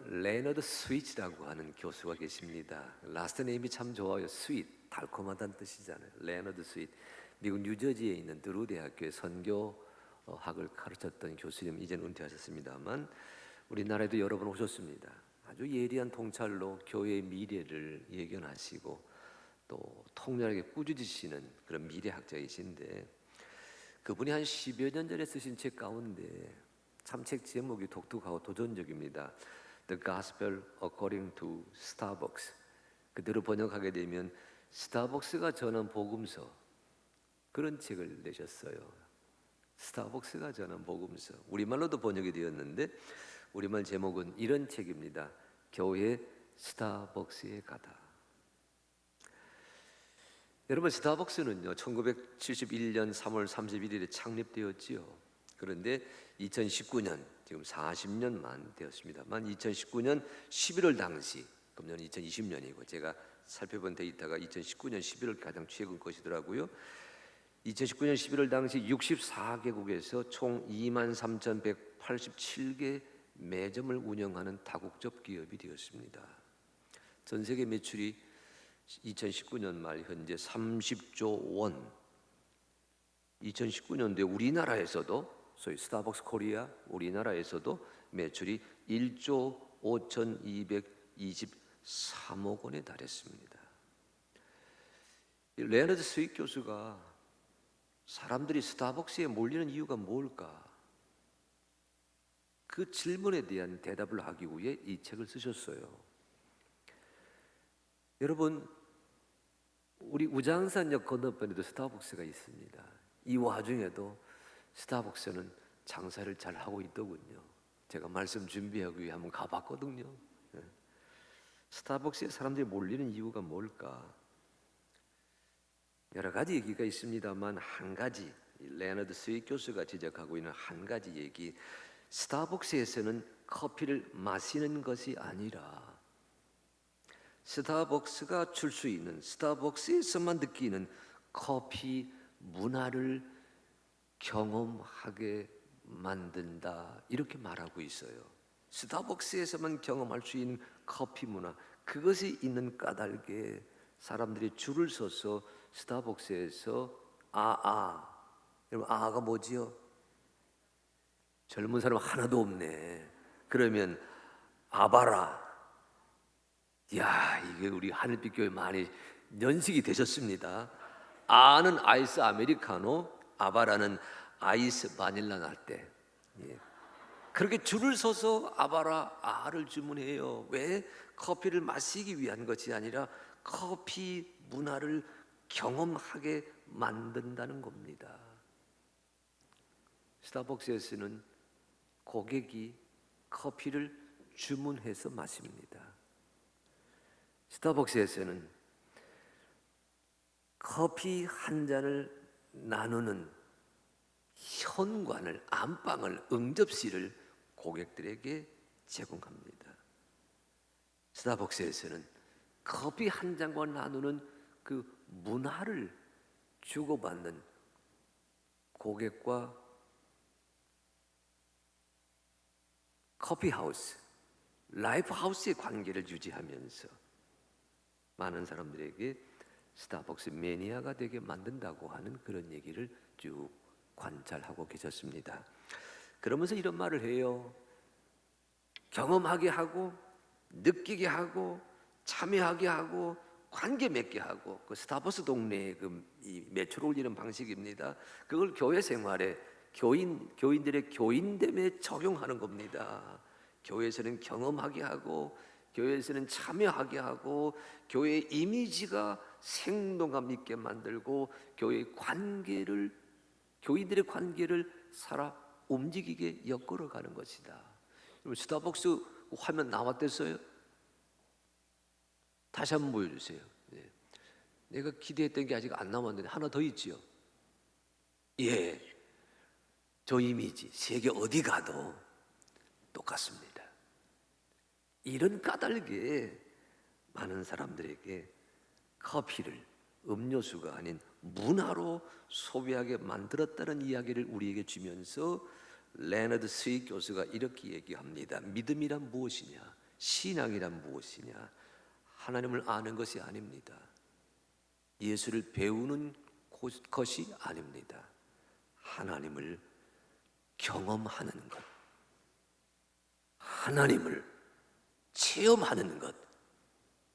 레너드 스위츠라고 하는 교수가 계십니다. 라스트 네임이 참 좋아요. 스윗, 달콤하다는 뜻이잖아요. 레너드 스위트. 미국 뉴저지에 있는 드루 대학교의 선교학을 가르쳤던 교수님, 이젠 은퇴하셨습니다만 우리나라에도 여러 번 오셨습니다. 아주 예리한 통찰로 교회의 미래를 예견하시고 또 통렬하게 꾸짖으시는 그런 미래학자이신데, 그분이 한 10여 년 전에 쓰신 책 가운데 참 책 제목이 독특하고 도전적입니다. The Gospel According to Starbucks. 그대로 번역하게 되면 스타벅스가 전한 복음서, 그런 책을 내셨어요. 스타벅스가 전한 복음서. 우리말로도 번역이 되었는데 우리말 제목은 이런 책입니다. 교회 스타벅스에 가다. 여러분, 스타벅스는요 1971년 3월 31일에 창립되었지요. 그런데 2019년, 지금 40년 만 되었습니다만 2019년 11월 당시, 금년 2020년이고 제가 살펴본 데이터가 2019년 11월 가장 최근 것이더라고요. 2019년 11월 당시 64개국에서 총 23,187개 매점을 운영하는 다국적 기업이 되었습니다. 전 세계 매출이 2019년 말 현재 30조 원. 2019년도에 우리나라에서도 소위 스타벅스 코리아, 우리나라에서도 매출이 1조 5,223억 원에 달했습니다. 레너드 스윗 교수가 사람들이 스타벅스에 몰리는 이유가 뭘까? 그 질문에 대한 대답을 하기 위해 이 책을 쓰셨어요. 여러분, 우리 우장산역 건너편에도 스타벅스가 있습니다. 이 와중에도 스타벅스는 장사를 잘 하고 있더군요. 제가 말씀 준비하기 위해 한번 가봤거든요. 스타벅스에 사람들이 몰리는 이유가 뭘까? 여러 가지 얘기가 있습니다만 한 가지, 레너드 스윗 교수가 지적하고 있는 한 가지 얘기, 스타벅스에서는 커피를 마시는 것이 아니라 스타벅스가 줄 수 있는, 스타벅스에서만 느끼는 커피 문화를 경험하게 만든다, 이렇게 말하고 있어요. 스타벅스에서만 경험할 수 있는 커피 문화, 그것이 있는 까닭에 사람들이 줄을 서서 스타벅스에서 여러분, 아가 뭐지요? 젊은 사람 하나도 없네. 그러면 아바라. 야, 이게 우리 하늘빛 교회 많이 연식이 되셨습니다. 아는 아이스 아메리카노, 아바라는 아이스 바닐라 라떼. 예. 그렇게 줄을 서서 아바라 아를 주문해요. 왜? 커피를 마시기 위한 것이 아니라 커피 문화를 경험하게 만든다는 겁니다. 스타벅스에서는 고객이 커피를 주문해서 마십니다. 스타벅스에서는 커피 한 잔을 나누는 현관을, 안방을, 응접실을 고객들에게 제공합니다. 스타벅스에서는 커피 한 잔과 나누는 그 문화를 주고받는 고객과 커피하우스, 라이프하우스의 관계를 유지하면서 많은 사람들에게 스타벅스 매니아가 되게 만든다고 하는 그런 얘기를 쭉 관찰하고 계셨습니다. 그러면서 이런 말을 해요. 경험하게 하고, 느끼게 하고, 참여하게 하고, 관계 맺게 하고, 그 스타벅스 동네의 이 매출 올리는 방식입니다. 그걸 교회 생활에 교인들의 교인됨에 적용하는 겁니다. 교회에서는 경험하게 하고, 교회에서는 참여하게 하고, 교회의 이미지가 생동감 있게 만들고, 교회의 관계를, 교인들의 관계를 살아 움직이게 엮어가는 것이다. 스타벅스 화면 나왔댔어요? 다시 한번 보여주세요. 네. 내가 기대했던 게 아직 안 나왔는데 하나 더 있지요. 예, 저 이미지 세계 어디 가도 똑같습니다. 이런 까닭에 많은 사람들에게 커피를 음료수가 아닌 문화로 소비하게 만들었다는 이야기를 우리에게 주면서 레너드 스윗 교수가 이렇게 얘기합니다. 믿음이란 무엇이냐? 신앙이란 무엇이냐? 하나님을 아는 것이 아닙니다. 예수를 배우는 것이 아닙니다. 하나님을 경험하는 것, 하나님을 체험하는 것,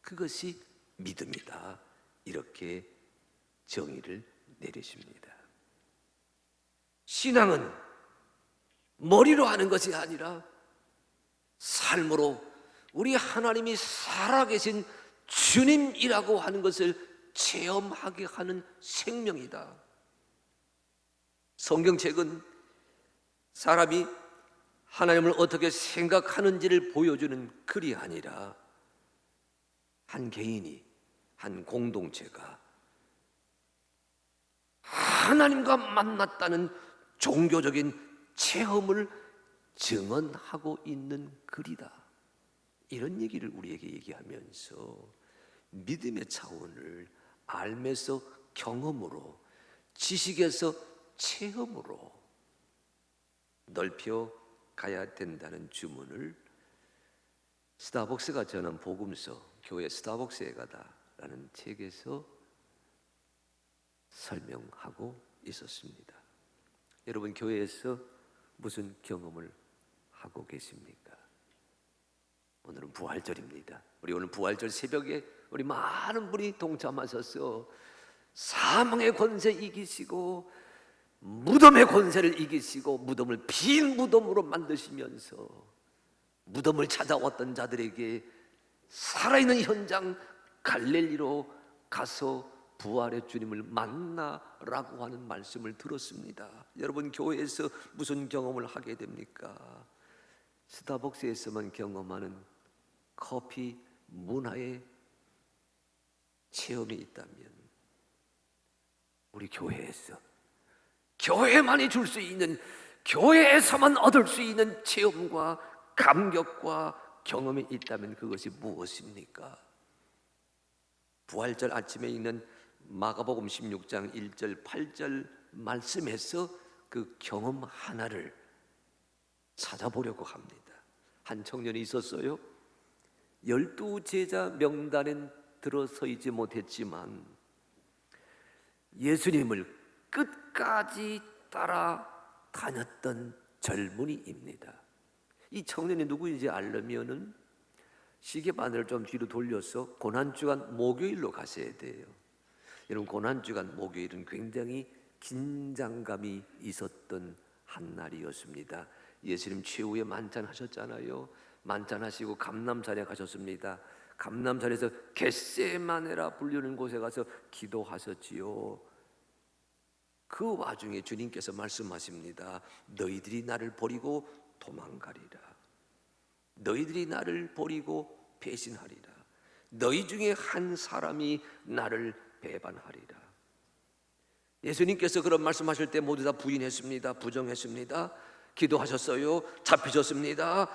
그것이 믿음이다. 이렇게 정의를 내리십니다. 신앙은 머리로 하는 것이 아니라 삶으로 우리 하나님이 살아계신 주님이라고 하는 것을 체험하게 하는 생명이다. 성경책은 사람이 하나님을 어떻게 생각하는지를 보여주는 글이 아니라 한 개인이, 한 공동체가 하나님과 만났다는 종교적인 체험을 증언하고 있는 글이다. 이런 얘기를 우리에게 얘기하면서 믿음의 차원을 알면서 경험으로, 지식에서 체험으로 넓혀 가야 된다는 주문을 스타벅스가 전한 복음서, 교회 스타벅스에 가다라는 책에서 설명하고 있었습니다. 여러분, 교회에서 무슨 경험을 하고 계십니까? 오늘은 부활절입니다. 우리 오늘 부활절 새벽에 우리 많은 분이 동참하셔서 사망의 권세 이기시고 무덤의 권세를 이기시고 무덤을 빈 무덤으로 만드시면서 무덤을 찾아왔던 자들에게 살아있는 현장 갈릴리로 가서 부활의 주님을 만나라고 하는 말씀을 들었습니다. 여러분, 교회에서 무슨 경험을 하게 됩니까? 스타벅스에서만 경험하는 커피 문화의 체험이 있다면 우리 교회에서, 교회만이 줄 수 있는, 교회에서만 얻을 수 있는 체험과 감격과 경험이 있다면 그것이 무엇입니까? 부활절 아침에 있는 마가복음 16장 1절 8절 말씀에서 그 경험 하나를 찾아보려고 합니다. 한 청년이 있었어요. 12 제자 명단엔 들어서 있지 못했지만 예수님을 끝까지 따라다녔던 젊은이입니다. 이 청년이 누구인지 알려면은 시계바늘을 좀 뒤로 돌려서 고난주간 목요일로 가셔야 돼요. 여러분, 고난주간 목요일은 굉장히 긴장감이 있었던 한 날이었습니다. 예수님 최후의 만찬하셨잖아요. 만찬하시고 감람산에 가셨습니다. 감람산에서 겟세마네라 불리는 곳에 가서 기도하셨지요. 그 와중에 주님께서 말씀하십니다. 너희들이 나를 버리고 도망가리라. 너희들이 나를 버리고 배신하리라. 너희 중에 한 사람이 나를 배반하리라. 예수님께서 그런 말씀하실 때 모두 다 부인했습니다. 부정했습니다. 기도하셨어요. 잡히셨습니다.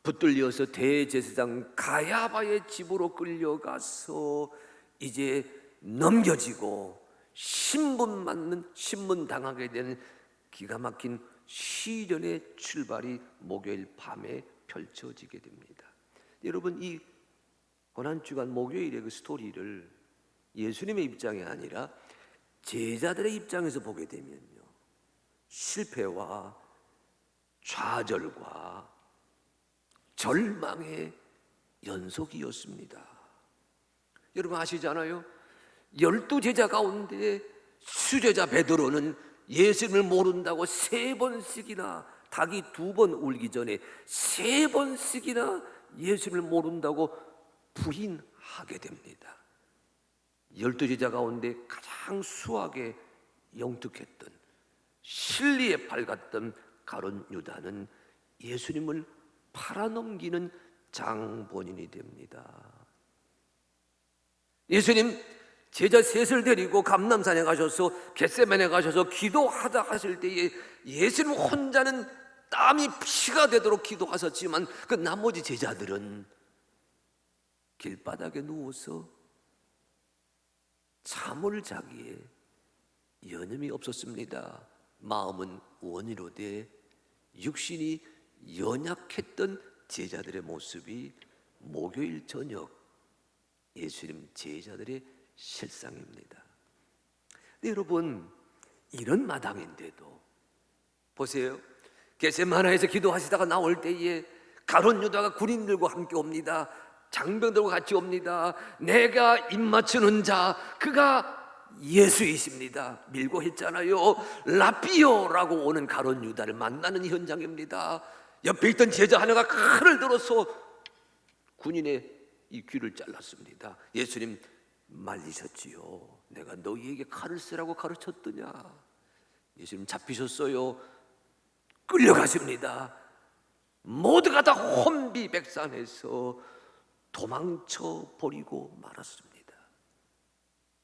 붙들려서 대제사장 가야바의 집으로 끌려가서 이제 넘겨지고 신분 당하게 되는 기가 막힌 시련의 출발이 목요일 밤에 펼쳐지게 됩니다. 여러분, 이 고난주간 목요일의 그 스토리를 예수님의 입장이 아니라 제자들의 입장에서 보게 되면요, 실패와 좌절과 절망의 연속이었습니다. 여러분 아시잖아요. 12제자 가운데 수제자 베드로는 예수님을 모른다고 3번씩이나, 닭이 2번 울기 전에 3번씩이나 예수님을 모른다고 부인하게 됩니다. 12제자 가운데 가장 수하게 영특했던, 진리에 밝았던 가룟 유다는 예수님을 팔아넘기는 장본인이 됩니다. 예수님 제자 셋을 데리고 감람산에 가셔서 겟세마네 가셔서 기도하다 하실 때에 예수님 혼자는 땀이 피가 되도록 기도하셨지만 그 나머지 제자들은 길바닥에 누워서 잠을 자기에 여념이 없었습니다. 마음은 원이로되 육신이 연약했던 제자들의 모습이 목요일 저녁 예수님 제자들의 실상입니다. 네, 여러분, 이런 마당인데도 보세요. 겟세마나에서 기도하시다가 나올 때에 가룟 유다가 군인들과 함께 옵니다. 장병들과 같이 옵니다. 내가 입맞추는 자 그가 예수이십니다. 밀고 했잖아요. 라비오라고 오는 가룟 유다를 만나는 현장입니다. 옆에 있던 제자 하나가 칼을 들어서 군인의 이 귀를 잘랐습니다. 예수님 말리셨지요. 내가 너희에게 칼을 쓰라고 가르쳤더냐. 예수님 잡히셨어요. 끌려가십니다. 모두가 다 혼비백산해서 도망쳐 버리고 말았습니다.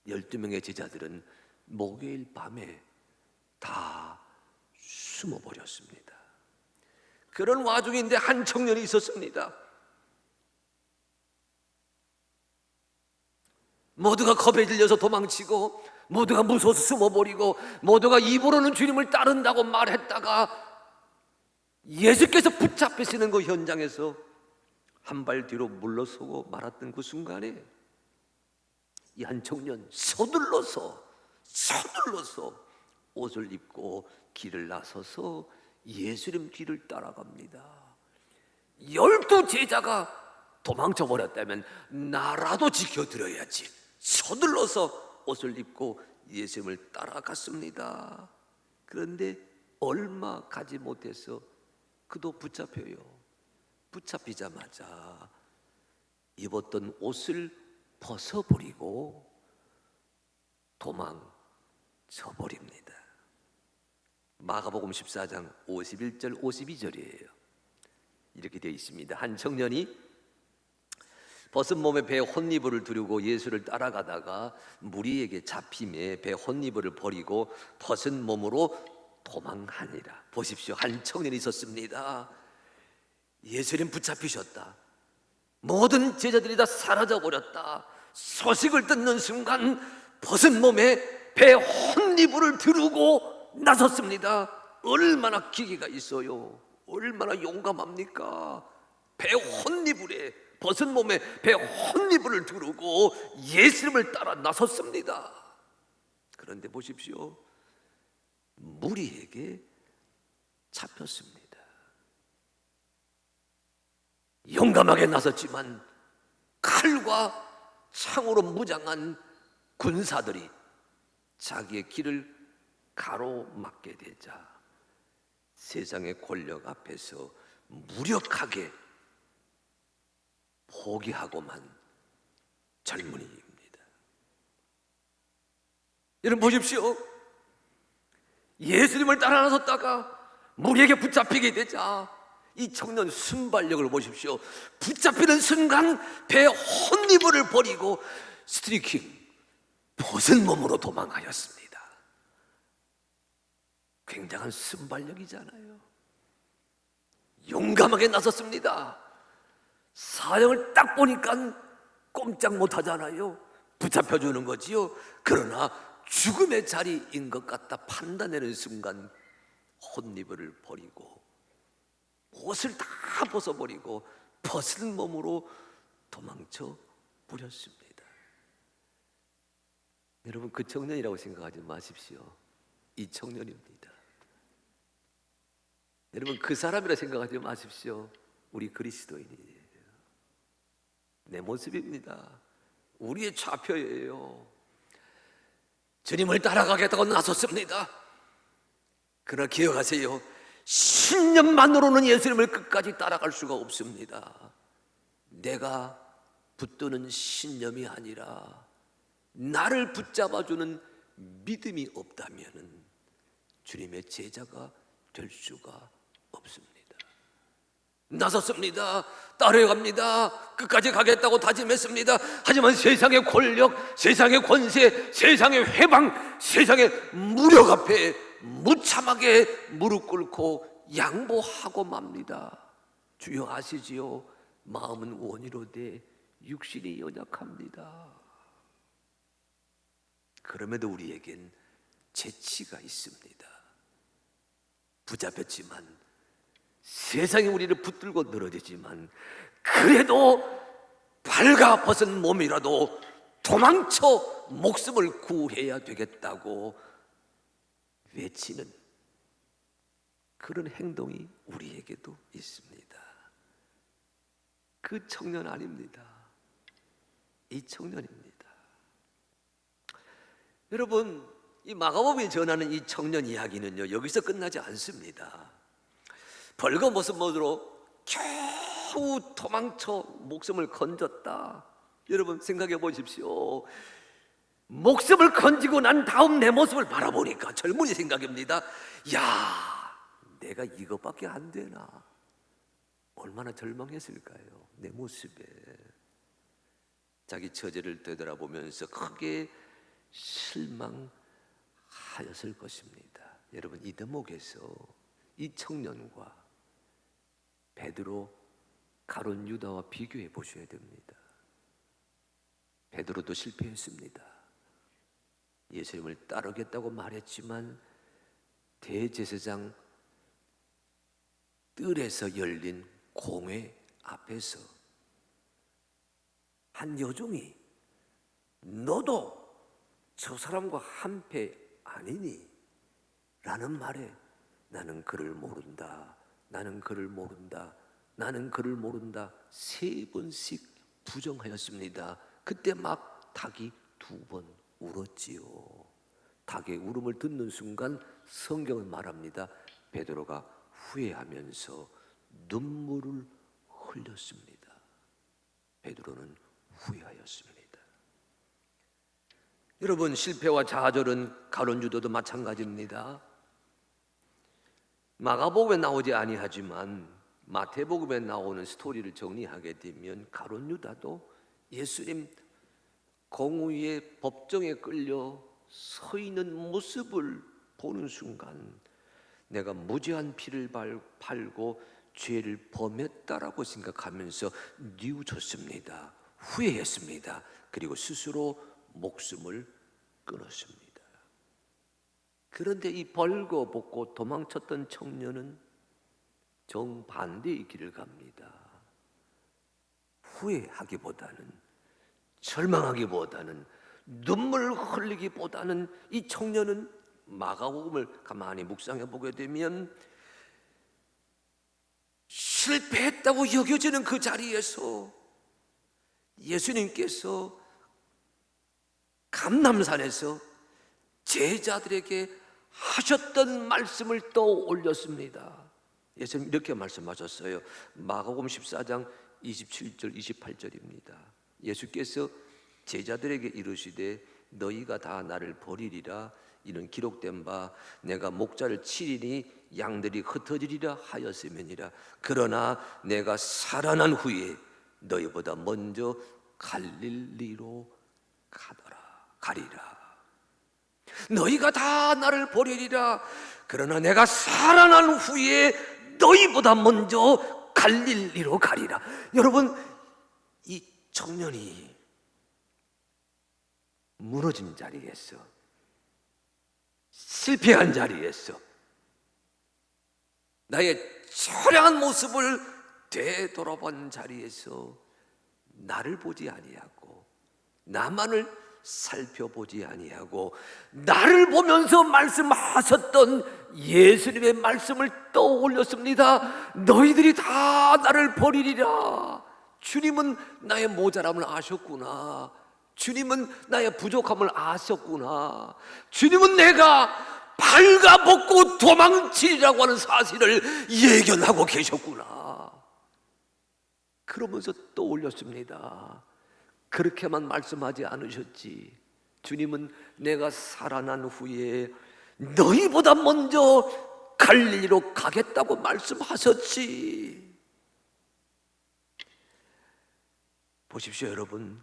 12명의 제자들은 목요일 밤에 다 숨어버렸습니다. 그런 와중인데 한 청년이 있었습니다. 모두가 겁에 질려서 도망치고, 모두가 무서워서 숨어버리고, 모두가 입으로는 주님을 따른다고 말했다가 예수께서 붙잡히시는 그 현장에서 한 발 뒤로 물러서고 말았던 그 순간에 이 한 청년 서둘러서 옷을 입고 길을 나서서 예수님 뒤를 따라갑니다. 12 제자가 도망쳐 버렸다면 나라도 지켜드려야지. 서둘러서 옷을 입고 예수님을 따라갔습니다. 그런데 얼마 가지 못해서 그도 붙잡혀요. 붙잡히자마자 입었던 옷을 벗어버리고 도망쳐 버립니다. 마가복음 14장 51절 52절이에요. 이렇게 되어 있습니다. 한 청년이 벗은 몸에 배에 혼니부를 두르고 예수를 따라가다가 무리에게 잡힘에 배 혼니부를 버리고 벗은 몸으로 도망하니라. 보십시오. 한 청년이 있었습니다. 예수님 붙잡히셨다. 모든 제자들이 다 사라져버렸다. 소식을 듣는 순간 벗은 몸에 배 혼니부를 두르고 나섰습니다. 얼마나 기계가 있어요. 얼마나 용감합니까? 배 혼니부에 벗은 몸에 배 혼니부를 두르고 예수님을 따라 나섰습니다. 그런데 보십시오. 무리에게 잡혔습니다. 용감하게 나섰지만 칼과 창으로 무장한 군사들이 자기의 길을 가로막게 되자 세상의 권력 앞에서 무력하게 포기하고만 젊은이입니다. 여러분 보십시오. 예수님을 따라 나섰다가 무리에게 붙잡히게 되자 이 청년 순발력을 보십시오. 붙잡히는 순간 배 혼니부를 버리고 스트리킹 벗은 몸으로 도망하였습니다. 굉장한 순발력이잖아요. 용감하게 나섰습니다. 사형을 딱 보니까 꼼짝 못하잖아요. 붙잡혀주는 거지요. 그러나 죽음의 자리인 것 같다 판단하는 순간 혼니부를 버리고 옷을 다 벗어버리고 벗은 몸으로 도망쳐 버렸습니다. 여러분 그 청년이라고 생각하지 마십시오. 이 청년입니다. 여러분 그 사람이라 생각하지 마십시오. 우리 그리스도인이에요. 내 모습입니다. 우리의 좌표예요. 주님을 따라가겠다고 나섰습니다. 그러나 기억하세요. 신념만으로는 예수님을 끝까지 따라갈 수가 없습니다. 내가 붙드는 신념이 아니라 나를 붙잡아주는 믿음이 없다면 주님의 제자가 될 수가 없습니다. 나섰습니다. 따라갑니다. 끝까지 가겠다고 다짐했습니다. 하지만 세상의 권력, 세상의 권세, 세상의 회방, 세상의 무력 앞에 무참하게 무릎 꿇고 양보하고 맙니다. 주여 아시지요? 마음은 원이로되 육신이 연약합니다. 그럼에도 우리에겐 재치가 있습니다. 붙잡혔지만 세상이 우리를 붙들고 늘어지지만 그래도 발가벗은 몸이라도 도망쳐 목숨을 구해야 되겠다고 외치는 그런 행동이 우리에게도 있습니다. 그 청년 아닙니다. 이 청년입니다. 여러분, 이 마가복음이 전하는 이 청년 이야기는요, 여기서 끝나지 않습니다. 벌거벗은 겨우 도망쳐 목숨을 건졌다. 여러분 생각해 보십시오. 목숨을 건지고 난 다음 내 모습을 바라보니까 젊은이 생각입니다. 야, 내가 이것밖에 안 되나? 얼마나 절망했을까요? 내 모습에. 자기 처제를 되돌아보면서 크게 실망하였을 것입니다. 여러분, 이 대목에서 이 청년과 베드로, 가룟 유다와 비교해 보셔야 됩니다. 베드로도 실패했습니다. 예수님을 따르겠다고 말했지만 대제사장 뜰에서 열린 공회 앞에서 한 여종이 너도 저 사람과 한패 아니니? 라는 말에 나는 그를 모른다, 나는 그를 모른다, 나는 그를 모른다 3번씩 부정하였습니다. 그때 막 닭이 2번 울었지요. 닭의 울음을 듣는 순간 성경은 말합니다. 베드로가 후회하면서 눈물을 흘렸습니다. 베드로는 후회하였습니다. 여러분, 실패와 좌절은 가룟 유다도 마찬가지입니다. 마가복음에 나오지 아니하지만 마태복음에 나오는 스토리를 정리하게 되면 가룟 유다도 예수님 공의의 법정에 끌려 서 있는 모습을 보는 순간 내가 무죄한 피를 팔고 죄를 범했다라고 생각하면서 뉘우쳤습니다. 후회했습니다. 그리고 스스로 목숨을 끊었습니다. 그런데 이 벌거벗고 도망쳤던 청년은 정반대의 길을 갑니다. 후회하기보다는, 절망하기보다는, 눈물 흘리기보다는 이 청년은 마가복음을 가만히 묵상해 보게 되면 실패했다고 여겨지는 그 자리에서 예수님께서 감람산에서 제자들에게 하셨던 말씀을 떠올렸습니다. 예수님 이렇게 말씀하셨어요. 마가복음 14장 27절 28절입니다. 예수께서 제자들에게 이르시되 너희가 다 나를 버리리라. 이는 기록된 바 내가 목자를 치리니 양들이 흩어지리라 하였음이니라. 그러나 내가 살아난 후에 너희보다 먼저 갈릴리로 가리라. 너희가 다 나를 버리리라. 그러나 내가 살아난 후에 너희보다 먼저 갈릴리로 가리라. 여러분, 이 청년이 무너진 자리에서, 실패한 자리에서 나의 처량한 모습을 되돌아본 자리에서 나를 보지 아니하고 나만을 살펴보지 아니하고 나를 보면서 말씀하셨던 예수님의 말씀을 떠올렸습니다. 너희들이 다 나를 버리리라. 주님은 나의 모자람을 아셨구나. 주님은 나의 부족함을 아셨구나. 주님은 내가 발가벗고 도망치리라고 하는 사실을 예견하고 계셨구나. 그러면서 떠올렸습니다. 그렇게만 말씀하지 않으셨지. 주님은 내가 살아난 후에 너희보다 먼저 갈릴리로 가겠다고 말씀하셨지. 보십시오, 여러분.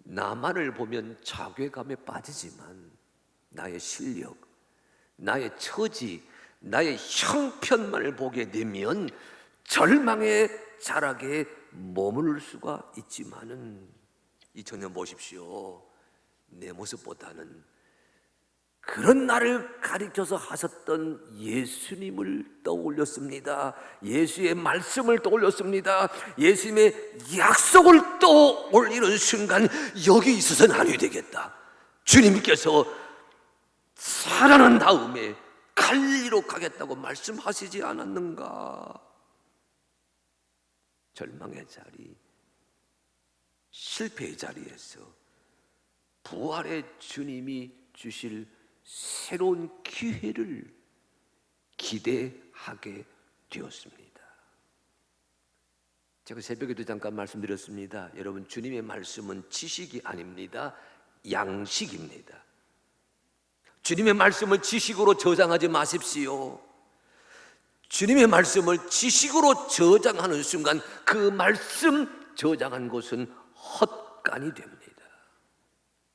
나만을 보면 자괴감에 빠지지만 나의 실력, 나의 처지, 나의 형편만을 보게 되면 절망의 자락에 머무를 수가 있지만은 이 청년 보십시오. 내 모습보다는 그런 나를 가리켜서 하셨던 예수님을 떠올렸습니다. 예수의 말씀을 떠올렸습니다. 예수님의 약속을 떠올리는 순간 여기 있어서는 아니 되겠다. 주님께서 살아난 다음에 갈리로 가겠다고 말씀하시지 않았는가? 절망의 자리, 실패의 자리에서 부활의 주님이 주실 새로운 기회를 기대하게 되었습니다. 제가 새벽에도 잠깐 말씀드렸습니다. 여러분, 주님의 말씀은 지식이 아닙니다. 양식입니다. 주님의 말씀을 지식으로 저장하지 마십시오. 주님의 말씀을 지식으로 저장하는 순간 그 말씀 저장한 곳은 헛간이 됩니다.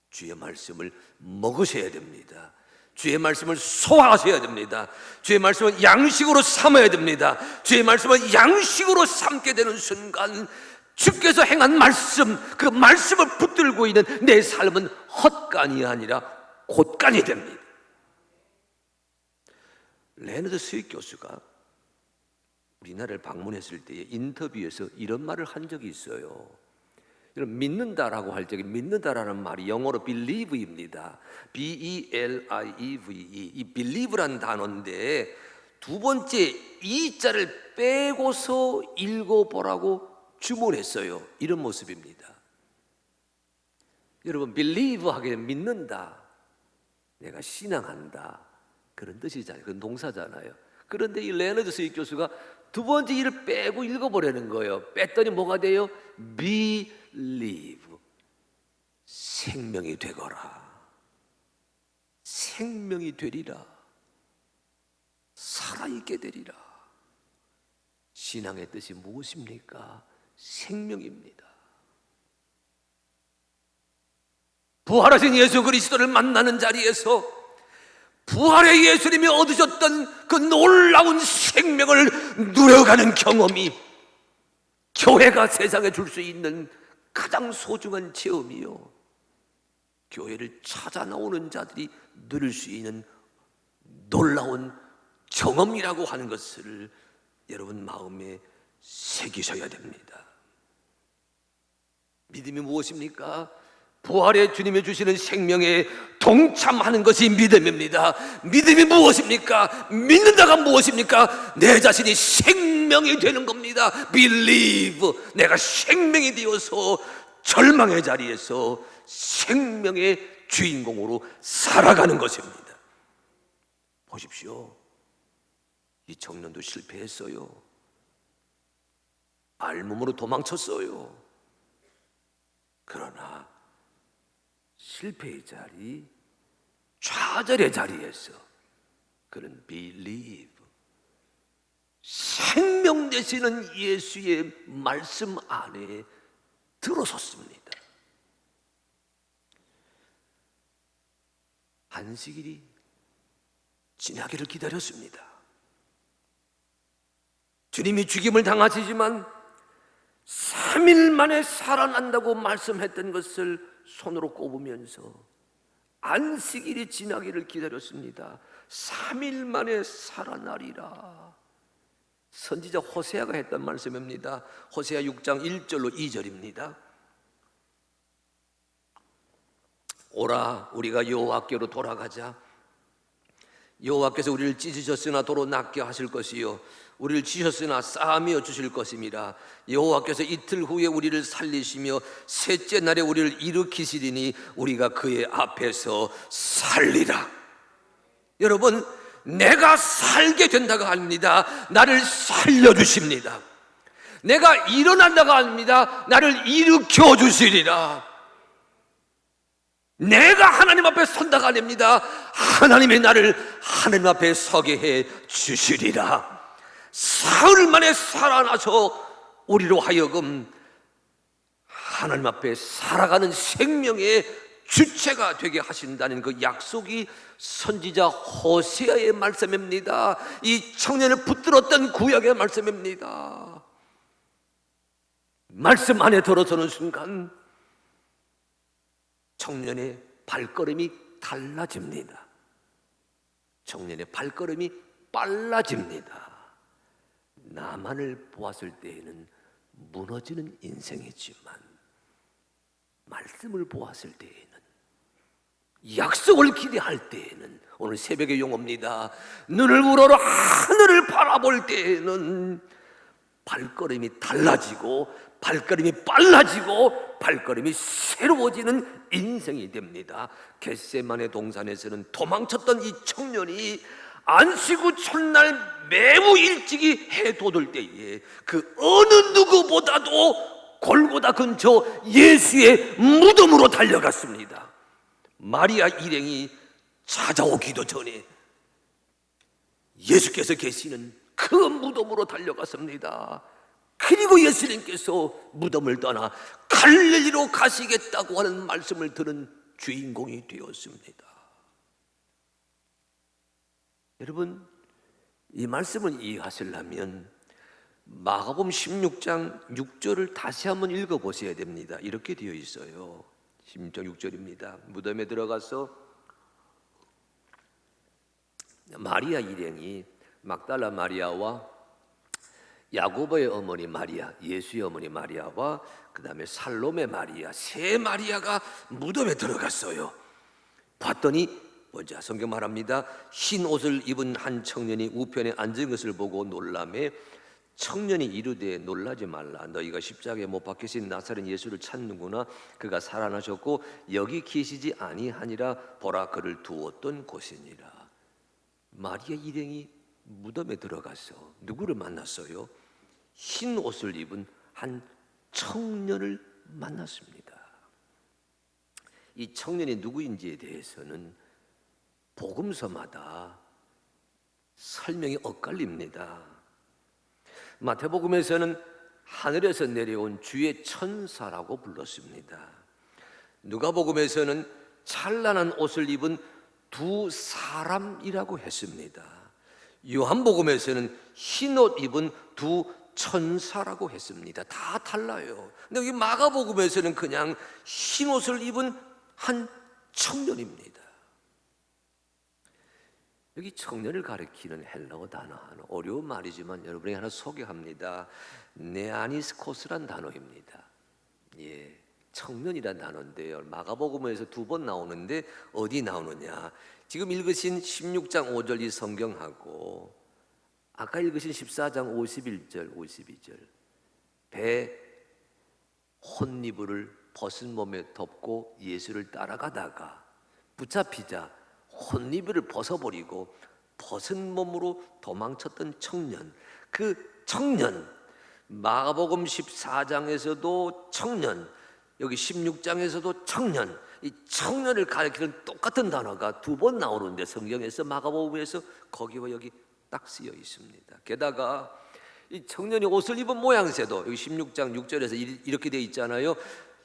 주의 말씀을 먹으셔야 됩니다. 주의 말씀을 소화하셔야 됩니다. 주의 말씀을 양식으로 삼아야 됩니다. 주의 말씀을 양식으로 삼게 되는 순간 주께서 행한 말씀, 그 말씀을 붙들고 있는 내 삶은 헛간이 아니라 곳간이 됩니다. 레너드 스윗 교수가 우리나라를 방문했을 때 인터뷰에서 이런 말을 한 적이 있어요. 믿는다라고 할 적에 믿는다라는 말이 영어로 believe입니다. B-E-L-I-E-V-E. 이 believe란 단어인데 두 번째 이자를 빼고서 읽어보라고 주문했어요. 이런 모습입니다. 여러분, believe 하게 되면 믿는다, 내가 신앙한다, 그런 뜻이잖아요. 그건 동사잖아요. 그런데 이 레너드 스윗 교수가 두 번째 이를 빼고 읽어보려는 거예요. 뺐더니 뭐가 돼요? believe, 생명이 되거라, 생명이 되리라, 살아있게 되리라. 신앙의 뜻이 무엇입니까? 생명입니다. 부활하신 예수 그리스도를 만나는 자리에서 부활의 예수님이 얻으셨던 그 놀라운 생명을 누려가는 경험이 교회가 세상에 줄 수 있는 가장 소중한 체험이요, 교회를 찾아 나오는 자들이 누릴 수 있는 놀라운 경험이라고 하는 것을 여러분 마음에 새기셔야 됩니다. 믿음이 무엇입니까? 부활의 주님이 주시는 생명에 동참하는 것이 믿음입니다. 믿음이 무엇입니까? 믿는다가 무엇입니까? 내 자신이 생명이 되는 겁니다. Believe, 내가 생명이 되어서 절망의 자리에서 생명의 주인공으로 살아가는 것입니다. 보십시오, 이 청년도 실패했어요. 알몸으로 도망쳤어요. 그러나 실패의 자리, 좌절의 자리에서 그는 believe, 생명 되시는 예수의 말씀 안에 들어섰습니다. 안식일이 지나기를 기다렸습니다. 주님이 죽임을 당하시지만 3일 만에 살아난다고 말씀했던 것을 손으로 꼽으면서 안식일이 지나기를 기다렸습니다. 3일 만에 살아나리라. 선지자 호세아가 했던 말씀입니다. 호세아 6장 1절로 2절입니다. 오라, 우리가 여호와께로 돌아가자. 여호와께서 우리를 찢으셨으나 도로 낫게 하실 것이요, 우리를 치셨으나 쌓으며 주실 것입니다. 여호와께서 이틀 후에 우리를 살리시며 셋째 날에 우리를 일으키시리니 우리가 그의 앞에서 살리라. 여러분, 내가 살게 된다고 합니다. 나를 살려주십니다. 내가 일어난다고 합니다. 나를 일으켜 주시리라. 내가 하나님 앞에 선다가 아닙니다. 하나님이 나를 하나님 앞에 서게 해 주시리라. 사흘 만에 살아나서 우리로 하여금 하나님 앞에 살아가는 생명의 주체가 되게 하신다는 그 약속이 선지자 호세아의 말씀입니다. 이 청년을 붙들었던 구약의 말씀입니다. 말씀 안에 들어서는 순간 청년의 발걸음이 달라집니다. 청년의 발걸음이 빨라집니다. 나만을 보았을 때에는 무너지는 인생이지만 말씀을 보았을 때에는, 약속을 기대할 때에는, 오늘 새벽의 용어입니다. 눈을 우러러 하늘을 바라볼 때에는 발걸음이 달라지고 발걸음이 빨라지고 발걸음이 새로워지는 인생이 됩니다. 겟세마네 동산에서는 도망쳤던 이 청년이 안식 후 첫날 매우 일찍이 해 돋을 때에 그 어느 누구보다도 골고다 근처 예수의 무덤으로 달려갔습니다. 마리아 일행이 찾아오기도 전에 예수께서 계시는 그 무덤으로 달려갔습니다. 그리고 예수님께서 무덤을 떠나 갈릴리로 가시겠다고 하는 말씀을 들은 주인공이 되었습니다. 여러분, 이 말씀을 이해하시려면 마가복음 16장 6절을 다시 한번 읽어보셔야 됩니다. 이렇게 되어 있어요. 16장 6절입니다. 무덤에 들어가서 마리아 일행이 막달라 마리아와 야고보의 어머니 마리아, 예수의 어머니 마리아와 그 다음에 살로메 마리아, 세 마리아가 무덤에 들어갔어요. 봤더니 먼저 성경 말합니다. 흰 옷을 입은 한 청년이 우편에 앉은 것을 보고 놀라매 청년이 이르되 놀라지 말라. 너희가 십자가에 못 박히신 나사렛 예수를 찾는구나. 그가 살아나셨고 여기 계시지 아니하니라. 보라, 그를 두었던 곳이니라. 마리아 일행이 무덤에 들어가서 누구를 만났어요? 흰 옷을 입은 한 청년을 만났습니다. 이 청년이 누구인지에 대해서는 복음서마다 설명이 엇갈립니다. 마태복음에서는 하늘에서 내려온 주의 천사라고 불렀습니다. 누가복음에서는 찬란한 옷을 입은 두 사람이라고 했습니다. 요한복음에서는 흰 옷 입은 두 천사라고 했습니다. 다 달라요. 근데 여기 마가복음에서는 그냥 흰 옷을 입은 한 청년입니다. 여기 청년을 가리키는 헬라어 단어는 어려운 말이지만 여러분에게 하나 소개합니다. 네아니스코스란 단어입니다. 예, 청년이란 단어인데요. 마가복음에서 두 번 나오는데 어디 나오느냐? 지금 읽으신 16장 5절 이 성경하고 아까 읽으신 14장 51절, 52절 배 혼니부를 벗은 몸에 덮고 예수를 따라가다가 붙잡히자 혼니부를 벗어버리고 벗은 몸으로 도망쳤던 청년, 그 청년, 마가복음 14장에서도 청년, 여기 16장에서도 청년, 이 청년을 가리키는 똑같은 단어가 두 번 나오는데 성경에서 마가복음에서 거기와 여기 딱 쓰여 있습니다. 게다가 이 청년이 옷을 입은 모양새도 여기 16장 6절에서 이렇게 되어 있잖아요.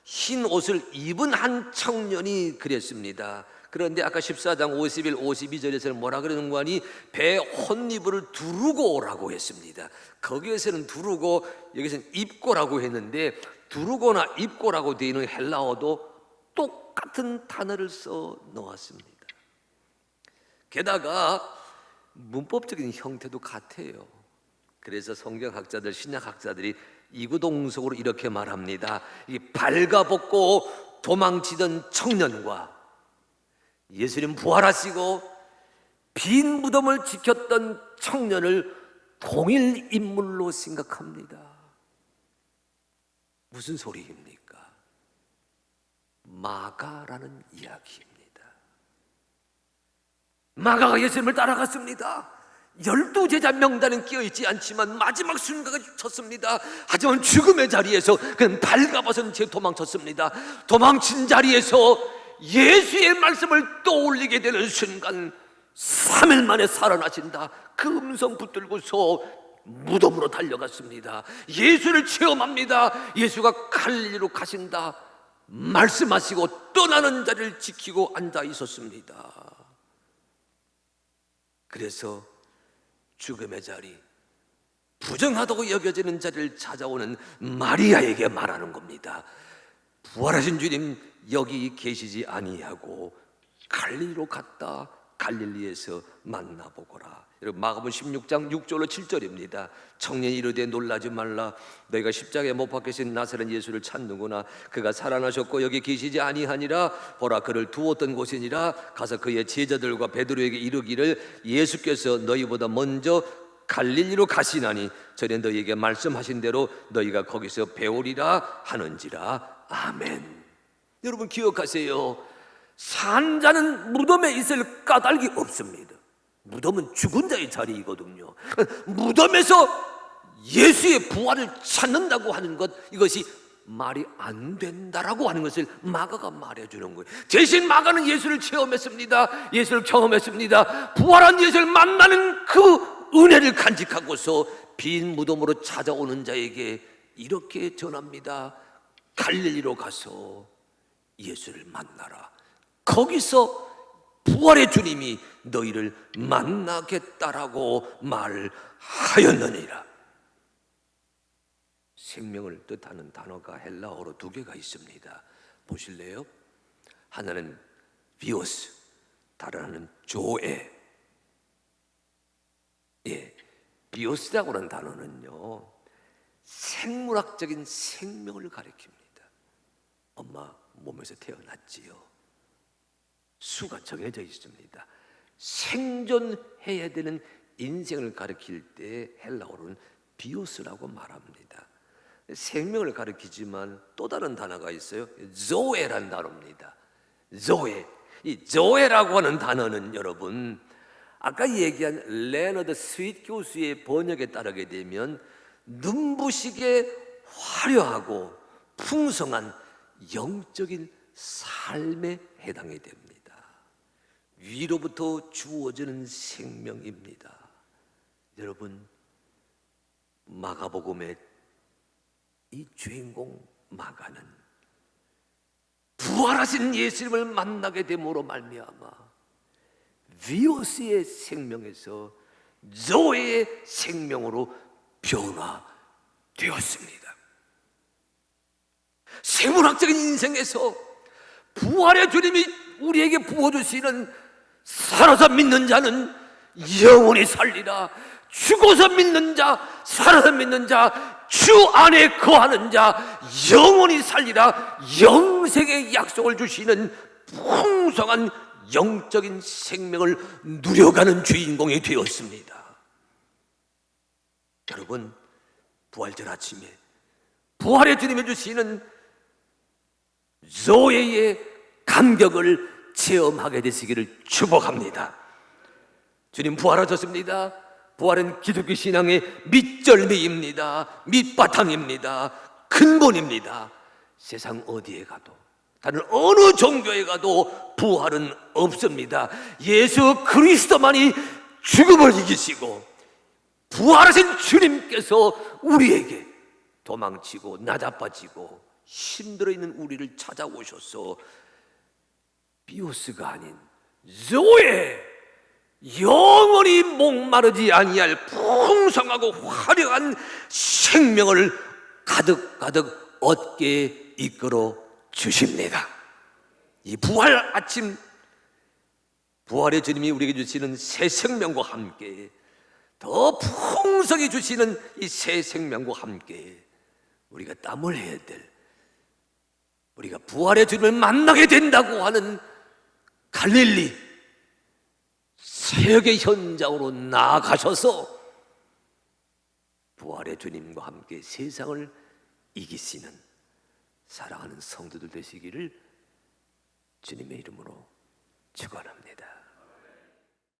흰 옷을 입은 한 청년이 그랬습니다. 그런데 아까 14장 51, 52절에서는 뭐라 그러는 거 아니? 배 혼니부를 두르고 오라고 했습니다. 거기에서는 두르고, 여기서는 입고라고 했는데 두르고나 입고라고 되어 있는 헬라어도 똑같은 단어를 써 놓았습니다. 게다가 문법적인 형태도 같아요. 그래서 성경학자들, 신약학자들이 이구동성으로 이렇게 말합니다. 이 발가벗고 도망치던 청년과 예수님 부활하시고 빈 무덤을 지켰던 청년을 동일 인물로 생각합니다. 무슨 소리입니까? 마가라는 이야기입니다. 마가가 예수님을 따라갔습니다. 12제자 명단은 끼어있지 않지만 마지막 순간을 쳤습니다. 하지만 죽음의 자리에서 그는 발가벗은 채 도망쳤습니다. 도망친 자리에서 예수의 말씀을 떠올리게 되는 순간 3일 만에 살아나신다. 그 음성 붙들고서 무덤으로 달려갔습니다. 예수를 체험합니다. 예수가 갈릴리로 가신다 말씀하시고 떠나는 자를 지키고 앉아 있었습니다. 그래서 죽음의 자리, 부정하다고 여겨지는 자리를 찾아오는 마리아에게 말하는 겁니다. 부활하신 주님 여기 계시지 아니하고 갈릴리로 갔다 갈릴리에서 만나보거라. 여러분, 마가복음 16장 6절로 7절입니다. 청년이 이르되 놀라지 말라. 너희가 십자가에 못 박히신 나사렛 예수를 찾는구나. 그가 살아나셨고 여기 계시지 아니하니라. 보라, 그를 두었던 곳이니라. 가서 그의 제자들과 베드로에게 이르기를 예수께서 너희보다 먼저 갈릴리로 가시나니 전에 너희에게 말씀하신 대로 너희가 거기서 배우리라 하는지라. 아멘. 여러분, 기억하세요. 산 자는 무덤에 있을 까닭이 없습니다. 무덤은 죽은 자의 자리이거든요. 무덤에서 예수의 부활을 찾는다고 하는 것, 이것이 말이 안 된다라고 하는 것을 마가가 말해주는 거예요. 대신 마가는 예수를 체험했습니다. 예수를 경험했습니다. 부활한 예수를 만나는 그 은혜를 간직하고서 빈 무덤으로 찾아오는 자에게 이렇게 전합니다. 갈릴리로 가서 예수를 만나라. 거기서 부활의 주님이 너희를 만나겠다라고 말하였느니라. 생명을 뜻하는 단어가 헬라어로 두 개가 있습니다. 보실래요? 하나는 비오스, 다른 하나는 조에. 비오스라고 하는 단어는요, 생물학적인 생명을 가리킵니다. 엄마 몸에서 태어났지요. 수가 정해져 있습니다. 생존해야 되는 인생을 가리킬 때 헬라어로는 비오스라고 말합니다. 생명을 가리키지만 또 다른 단어가 있어요. 조에란 단어입니다. 조에. 이 조에라고 하는 단어는 여러분, 아까 얘기한 레너드 스윗 교수의 번역에 따르게 되면 눈부시게 화려하고 풍성한 영적인 삶에 해당이 됩니다. 위로부터 주어지는 생명입니다. 여러분, 마가복음의 이 주인공 마가는 부활하신 예수님을 만나게 됨으로 말미암아 비오스의 생명에서 조의 생명으로 변화되었습니다. 생물학적인 인생에서 부활의 주님이 우리에게 부어주시는 살아서 믿는 자는 영원히 살리라. 죽어서 믿는 자, 살아서 믿는 자, 주 안에 거하는 자 영원히 살리라. 영생의 약속을 주시는 풍성한 영적인 생명을 누려가는 주인공이 되었습니다. 여러분, 부활절 아침에 부활의 주님이 주시는 조예의 감격을 체험하게 되시기를 축복합니다. 주님 부활하셨습니다. 부활은 기독교 신앙의 밑절미입니다. 밑바탕입니다. 근본입니다. 세상 어디에 가도, 다른 어느 종교에 가도 부활은 없습니다. 예수 그리스도만이 죽음을 이기시고 부활하신 주님께서 우리에게 도망치고 나자빠지고 힘들어 있는 우리를 찾아오셔서 비오스가 아닌 조에 영원히 목마르지 아니할 풍성하고 화려한 생명을 가득가득 얻게 이끌어 주십니다. 이 부활 아침, 부활의 주님이 우리에게 주시는 새 생명과 함께 더 풍성히 주시는 이 새 생명과 함께 우리가 땀을 흘려야 될, 우리가 부활의 주님을 만나게 된다고 하는 갈릴리 사역의 현장으로 나아가셔서 부활의 주님과 함께 세상을 이기시는 사랑하는 성도들 되시기를 주님의 이름으로 축원합니다.